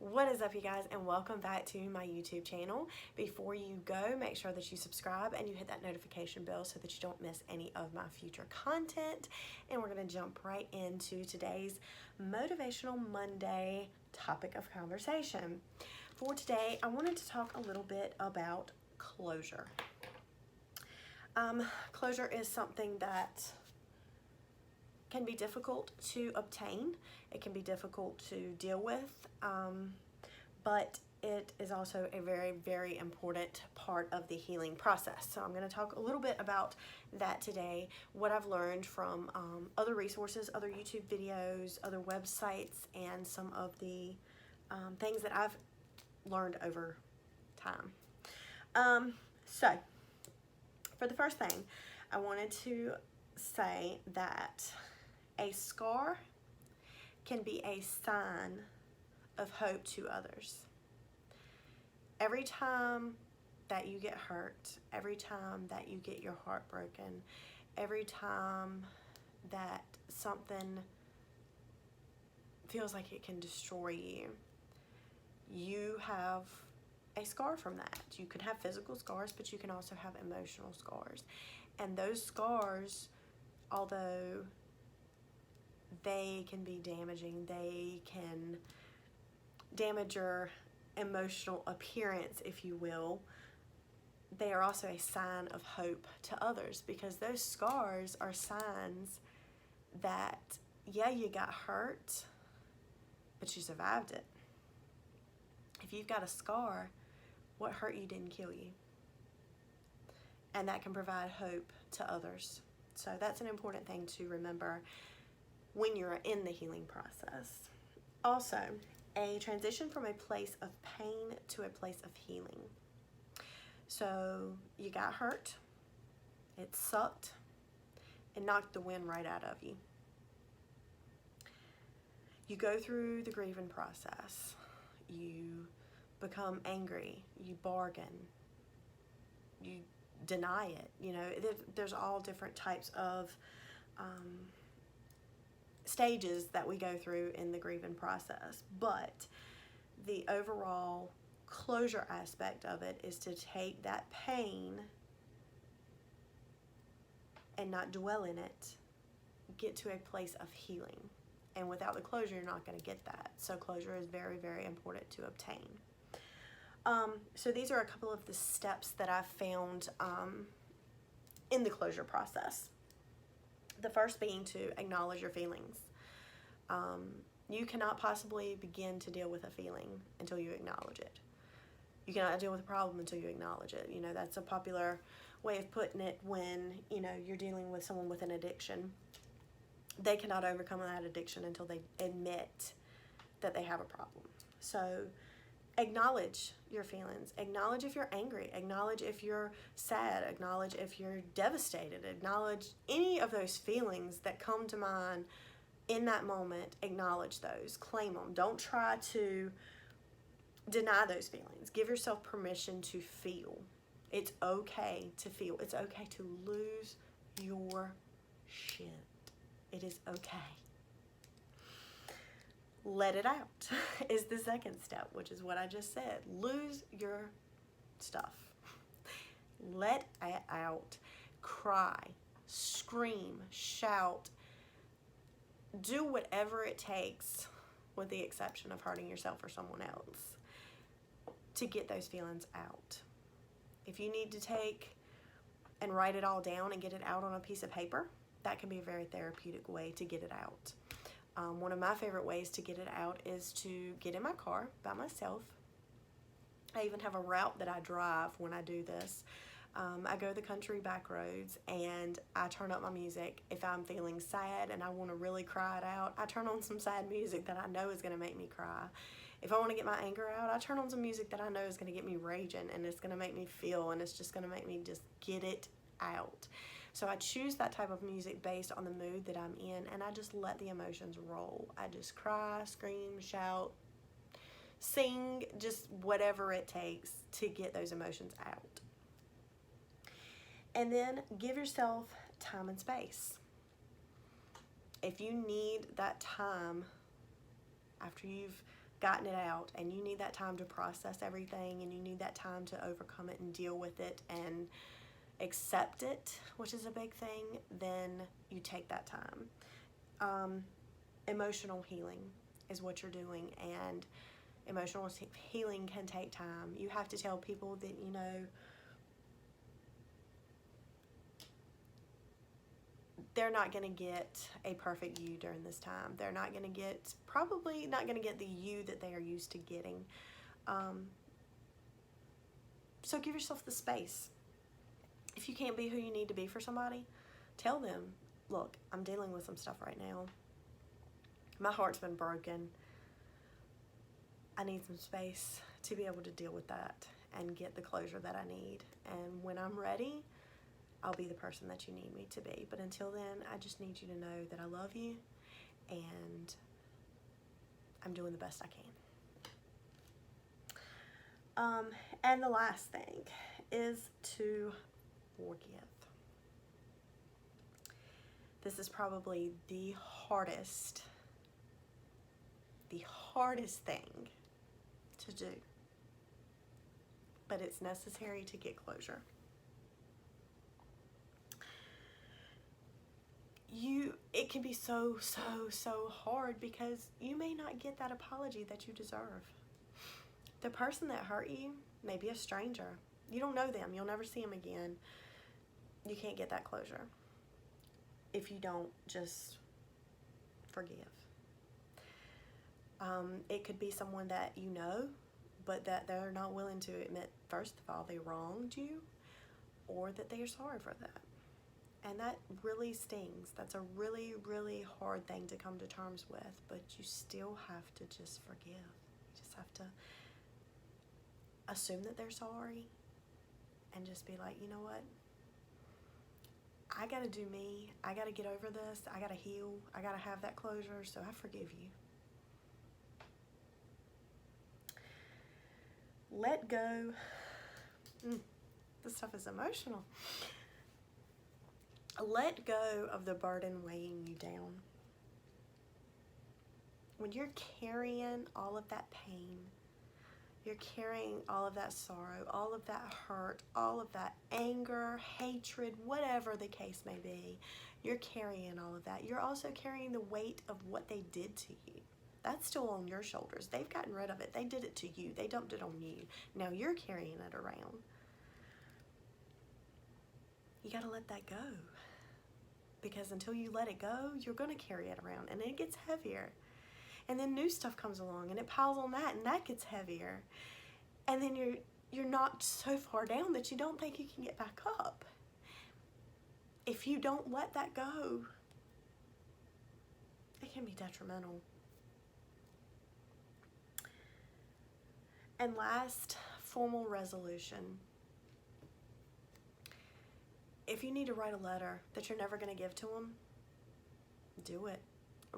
What is up, you guys, and welcome back to my YouTube channel. Before you go, make sure that you subscribe and you hit that notification bell so that you don't miss any of my future content. And we're going to jump right into today's Motivational Monday topic of conversation. For today, I wanted to talk a little bit about closure. Closure is something that can be difficult to obtain. It can be difficult to deal with, but it is also a very, very important part of the healing process. So I'm going to talk a little bit about that today, what I've learned from other resources, other YouTube videos, other websites, and some of the things that I've learned over time. So for the first thing, I wanted to say that a scar can be a sign of hope to others. Every time that you get hurt, every time that you get your heart broken, every time that something feels like it can destroy you, you have a scar from that. You can have physical scars, but you can also have emotional scars. And those scars, although they can be damaging, they can damage your emotional appearance, if you will, they are also a sign of hope to others, because those scars are signs that, yeah, you got hurt, but you survived it. If you've got a scar, what hurt you didn't kill you. And that can provide hope to others. So that's an important thing to remember when you're in the healing process. Also, a transition from a place of pain to a place of healing. So you got hurt, it sucked, it knocked the wind right out of you. You go through the grieving process, you become angry, you bargain, you deny it. You know, there's all different types of stages that we go through in the grieving process, but the overall closure aspect of it is to take that pain and not dwell in it, get to a place of healing. And without the closure, you're not going to get that. So closure is very, very important to obtain. So these are a couple of the steps that I've found in the closure process. The first being to acknowledge your feelings. You cannot possibly begin to deal with a feeling until you acknowledge it. You cannot deal with a problem until you acknowledge it. You know, that's a popular way of putting it when, you know, you're dealing with someone with an addiction. They cannot overcome that addiction until they admit that they have a problem. So acknowledge your feelings. Acknowledge if you're angry. Acknowledge if you're sad. Acknowledge if you're devastated. Acknowledge any of those feelings that come to mind in that moment. Acknowledge those. Claim them. Don't try to deny those feelings. Give yourself permission to feel. It's okay to feel. It's okay to lose your shit. It is okay. Let it out is the second step, which is what I just said. Lose your stuff. Let it out. Cry, scream, shout. Do whatever it takes, with the exception of hurting yourself or someone else, to get those feelings out. If you need to take and write it all down and get it out on a piece of paper, that can be a very therapeutic way to get it out. One of my favorite ways to get it out is to get in my car by myself. I even have a route that I drive when I do this. I go the country back roads and I turn up my music. If I'm feeling sad and I want to really cry it out, I turn on some sad music that I know is going to make me cry. If I want to get my anger out, I turn on some music that I know is going to get me raging, and it's going to make me feel, and it's just going to make me just get it out. So I choose that type of music based on the mood that I'm in, and I just let the emotions roll. I just cry, scream, shout, sing, just whatever it takes to get those emotions out. And then give yourself time and space. If you need that time after you've gotten it out, and you need that time to process everything, and you need that time to overcome it and deal with it and accept it, which is a big thing, then you take that time. Emotional healing is what you're doing, and emotional healing can take time. You have to tell people that, you know, they're not going to get a perfect you during this time. They're not going to get, probably not going to get the you that they are used to getting. So give yourself the space. If you can't be who you need to be for somebody, tell them, look, I'm dealing with some stuff right now. My heart's been broken. I need some space to be able to deal with that and get the closure that I need. And when I'm ready, I'll be the person that you need me to be. But until then, I just need you to know that I love you and I'm doing the best I can. And the last thing is to forgive. This is probably the hardest thing to do, but it's necessary to get closure. It can be so hard because you may not get that apology that you deserve. The person that hurt you may be a stranger. You don't know them. You'll never see them again. You can't get that closure if you don't just forgive. It could be someone that you know, but that they're not willing to admit, first of all, they wronged you, or that they are sorry for that. And that really stings. That's a really hard thing to come to terms with, but you still have to just forgive. You just have to assume that they're sorry and just be like, you know what? I gotta do me. I gotta get over this. I gotta heal. I gotta have that closure, so I forgive you. Let go. This stuff is emotional. Let go of the burden weighing you down. When you're carrying all of that pain, you're carrying all of that sorrow, all of that hurt, all of that anger, hatred, whatever the case may be, you're carrying all of that. You're also carrying the weight of what they did to you. That's still on your shoulders. They've gotten rid of it. They did it to you. They dumped it on you. Now you're carrying it around. You gotta let that go. Because until you let it go, you're gonna carry it around, and it gets heavier. And then new stuff comes along, and it piles on that, and that gets heavier. And then you're knocked so far down that you don't think you can get back up. If you don't let that go, it can be detrimental. And last, formal resolution. If you need to write a letter that you're never going to give to them, do it.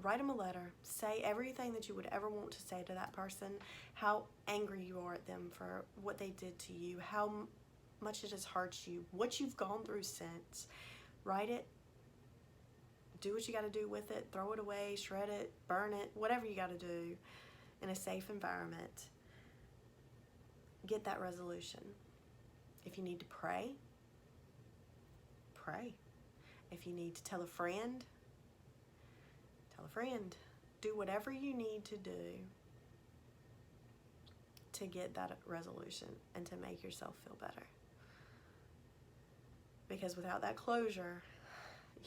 Write them a letter. Say everything that you would ever want to say to that person, how angry you are at them for what they did to you, how much it has hurt you, what you've gone through since. Write it. Do what you got to do with it. Throw it away, shred it, burn it, whatever you got to do in a safe environment. Get that resolution. If you need to pray, pray. If you need to tell a friend, tell a friend. Do whatever you need to do to get that resolution and to make yourself feel better. Because without that closure,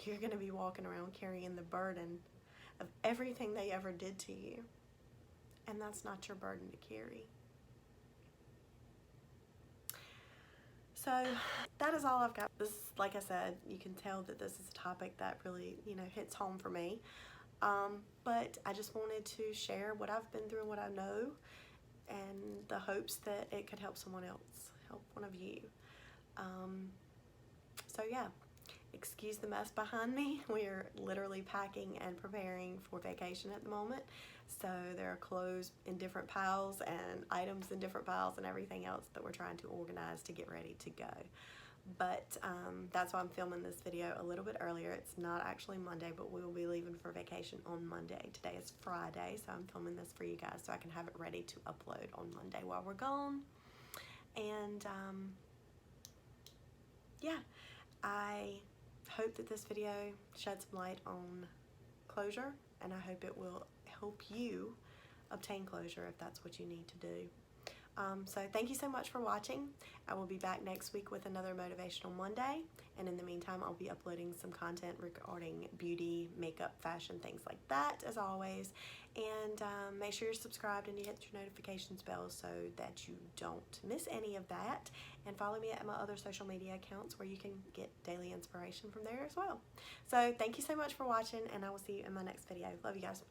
you're going to be walking around carrying the burden of everything they ever did to you. And that's not your burden to carry. So that is all I've got. This, like I said, you can tell that this is a topic that really, hits home for me. But I just wanted to share what I've been through and what I know, and the hopes that it could help someone else, help one of you. So yeah, excuse the mess behind me. We're literally packing and preparing for vacation at the moment. So there are clothes in different piles and items in different piles and everything else that we're trying to organize to get ready to go. but that's why I'm filming this video a little bit earlier. It's not actually Monday, but we will be leaving for vacation on Monday. Today is Friday, so I'm filming this for you guys so I can have it ready to upload on Monday while we're gone. And yeah, I hope that this video sheds some light on closure, and I hope it will help you obtain closure if that's what you need to do. So thank you so much for watching. I will be back next week with another Motivational Monday, and in the meantime I'll be uploading some content regarding beauty, makeup, fashion, things like that as always. And make sure you're subscribed and you hit your notifications bell so that you don't miss any of that. And follow me at my other social media accounts where you can get daily inspiration from there as well. So thank you so much for watching, and I will see you in my next video. Love you guys.